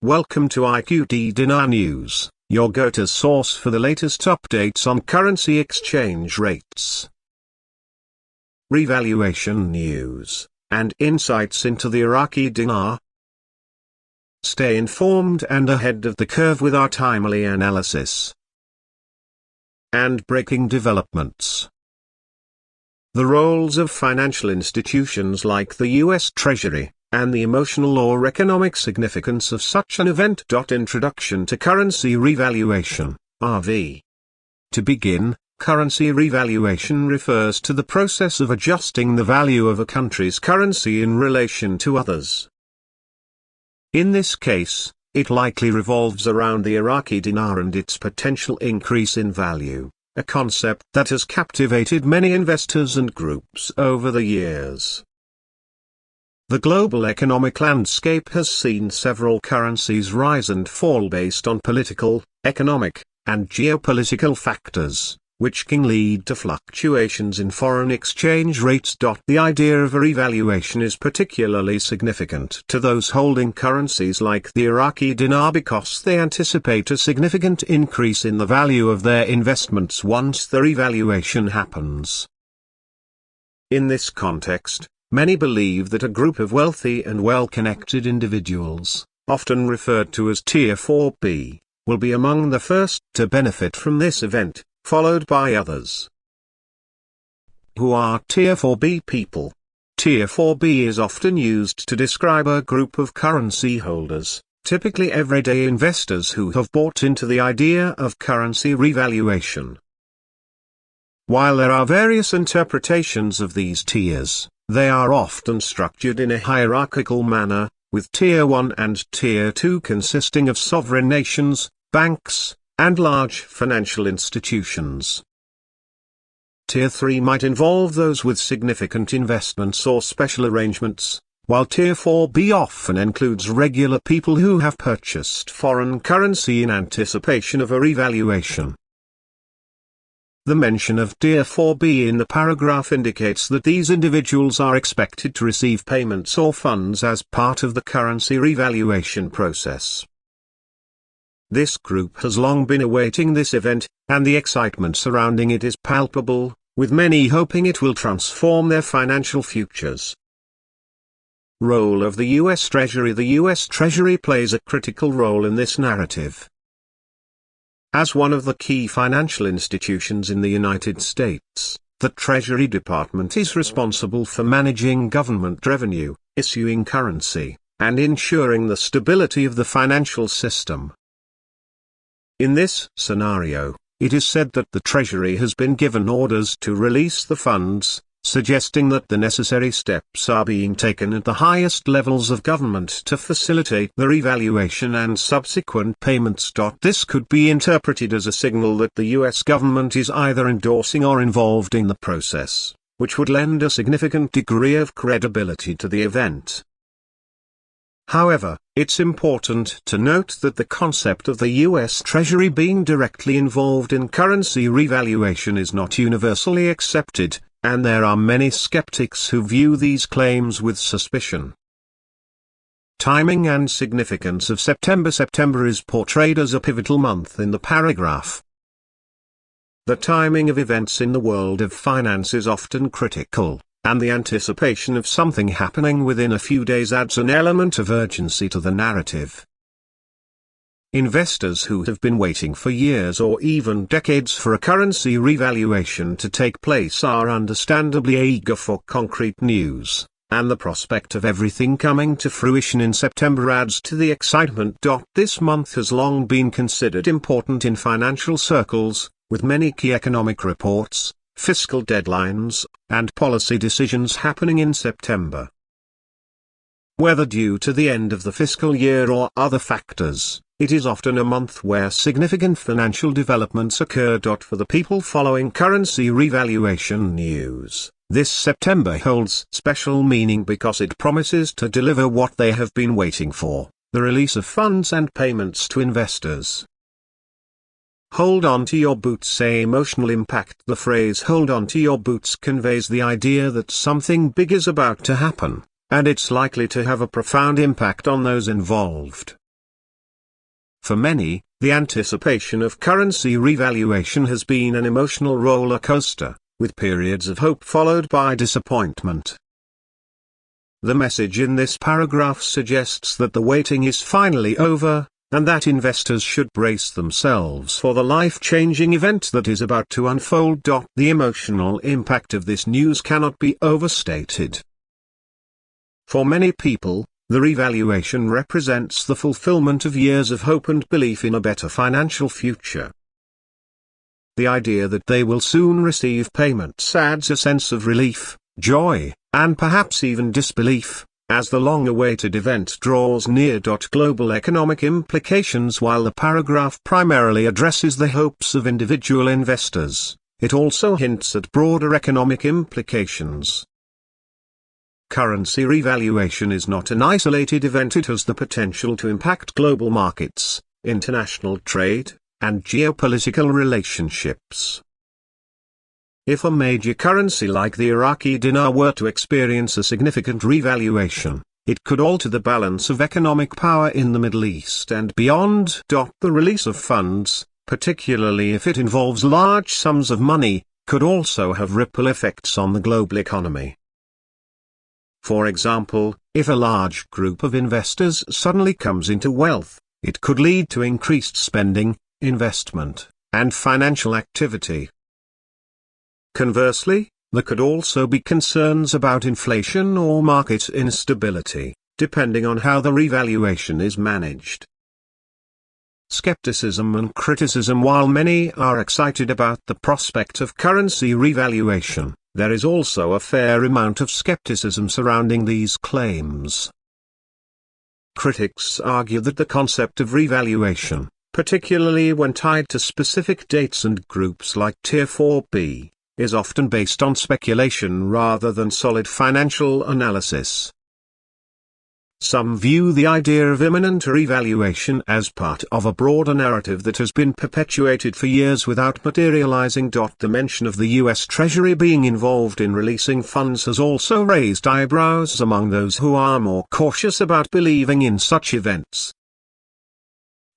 Welcome to IQD Dinar News, your go-to source for the latest updates on currency exchange rates, revaluation news, and insights into the Iraqi dinar. Stay informed and ahead of the curve with our timely analysis and breaking developments. The roles of financial institutions like the U.S. Treasury, and the emotional or economic significance of such an event. Introduction to currency revaluation, RV. To begin, currency revaluation refers to the process of adjusting the value of a country's currency in relation to others. In this case, it likely revolves around the Iraqi dinar and its potential increase in value, a concept that has captivated many investors and groups over the years. The global economic landscape has seen several currencies rise and fall based on political, economic, and geopolitical factors, which can lead to fluctuations in foreign exchange rates. The idea of a revaluation is particularly significant to those holding currencies like the Iraqi dinar because they anticipate a significant increase in the value of their investments once the revaluation happens. In this context, many believe that a group of wealthy and well-connected individuals, often referred to as Tier 4B, will be among the first to benefit from this event, followed by others. Who are Tier 4B people? Tier 4B is often used to describe a group of currency holders, typically everyday investors who have bought into the idea of currency revaluation. While there are various interpretations of these tiers, they are often structured in a hierarchical manner, with Tier 1 and Tier 2 consisting of sovereign nations, banks, and large financial institutions. Tier 3 might involve those with significant investments or special arrangements, while Tier 4B often includes regular people who have purchased foreign currency in anticipation of a revaluation. The mention of Tier 4B in the paragraph indicates that these individuals are expected to receive payments or funds as part of the currency revaluation process. This group has long been awaiting this event, and the excitement surrounding it is palpable, with many hoping it will transform their financial futures. Role of the U.S. Treasury. The U.S. Treasury plays a critical role in this narrative. As one of the key financial institutions in the United States, the Treasury Department is responsible for managing government revenue, issuing currency, and ensuring the stability of the financial system. In this scenario, it is said that the Treasury has been given orders to release the funds, suggesting that the necessary steps are being taken at the highest levels of government to facilitate the revaluation and subsequent payments. This could be interpreted as a signal that the U.S. government is either endorsing or involved in the process, which would lend a significant degree of credibility to the event. However, it's important to note that the concept of the U.S. Treasury being directly involved in currency revaluation is not universally accepted, and there are many skeptics who view these claims with suspicion. Timing and significance of September. September is portrayed as a pivotal month in the paragraph. The timing of events in the world of finance is often critical, and the anticipation of something happening within a few days adds an element of urgency to the narrative. Investors who have been waiting for years or even decades for a currency revaluation to take place are understandably eager for concrete news, and the prospect of everything coming to fruition in September adds to the excitement. This month has long been considered important in financial circles, with many key economic reports, fiscal deadlines, and policy decisions happening in September. Whether due to the end of the fiscal year or other factors, it is often a month where significant financial developments occur. For the people following currency revaluation news, this September holds special meaning because it promises to deliver what they have been waiting for, the release of funds and payments to investors. Hold on to your boots. Emotional impact. The phrase "hold on to your boots" conveys the idea that something big is about to happen, and it's likely to have a profound impact on those involved. For many, the anticipation of currency revaluation has been an emotional roller coaster, with periods of hope followed by disappointment. The message in this paragraph suggests that the waiting is finally over, and that investors should brace themselves for the life-changing event that is about to unfold. The emotional impact of this news cannot be overstated. For many people, the revaluation represents the fulfillment of years of hope and belief in a better financial future. The idea that they will soon receive payments adds a sense of relief, joy, and perhaps even disbelief, as the long-awaited event draws near. Global economic implications. While the paragraph primarily addresses the hopes of individual investors, it also hints at broader economic implications. Currency revaluation is not an isolated event. It has the potential to impact global markets, international trade, and geopolitical relationships. If a major currency like the Iraqi dinar were to experience a significant revaluation, it could alter the balance of economic power in the Middle East and beyond. The release of funds, particularly if it involves large sums of money, could also have ripple effects on the global economy. For example, if a large group of investors suddenly comes into wealth, it could lead to increased spending, investment, and financial activity. Conversely, there could also be concerns about inflation or market instability, depending on how the revaluation is managed. Skepticism and criticism. While many are excited about the prospect of currency revaluation, there is also a fair amount of skepticism surrounding these claims. Critics argue that the concept of revaluation, particularly when tied to specific dates and groups like Tier 4B, is often based on speculation rather than solid financial analysis. Some view the idea of imminent revaluation as part of a broader narrative that has been perpetuated for years without materializing. The mention of the U.S. Treasury being involved in releasing funds has also raised eyebrows among those who are more cautious about believing in such events.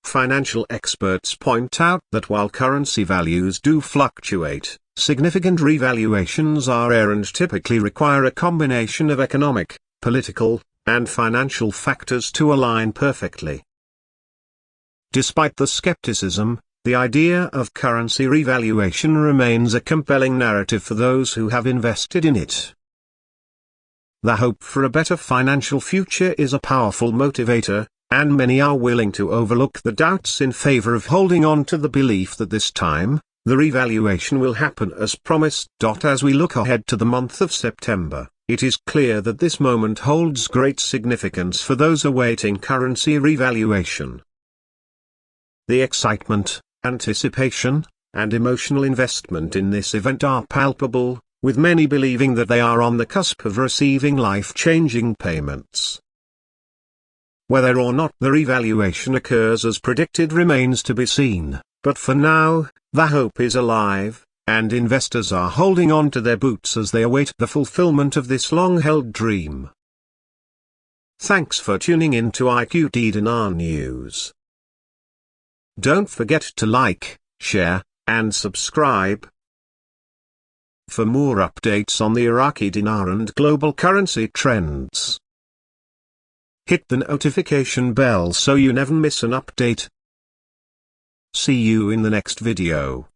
Financial experts point out that while currency values do fluctuate, significant revaluations are rare and typically require a combination of economic, political, and financial factors to align perfectly. Despite the skepticism, the idea of currency revaluation remains a compelling narrative for those who have invested in it. The hope for a better financial future is a powerful motivator, and many are willing to overlook the doubts in favor of holding on to the belief that this time, the revaluation will happen as promised. As we look ahead to the month of September, it is clear that this moment holds great significance for those awaiting currency revaluation. The excitement, anticipation, and emotional investment in this event are palpable, with many believing that they are on the cusp of receiving life-changing payments. Whether or not the revaluation occurs as predicted remains to be seen, but for now, the hope is alive, and investors are holding on to their boots as they await the fulfillment of this long-held dream. Thanks for tuning in to IQD Dinar News. Don't forget to like, share, and subscribe. For more updates on the Iraqi dinar and global currency trends, hit the notification bell so you never miss an update. See you in the next video.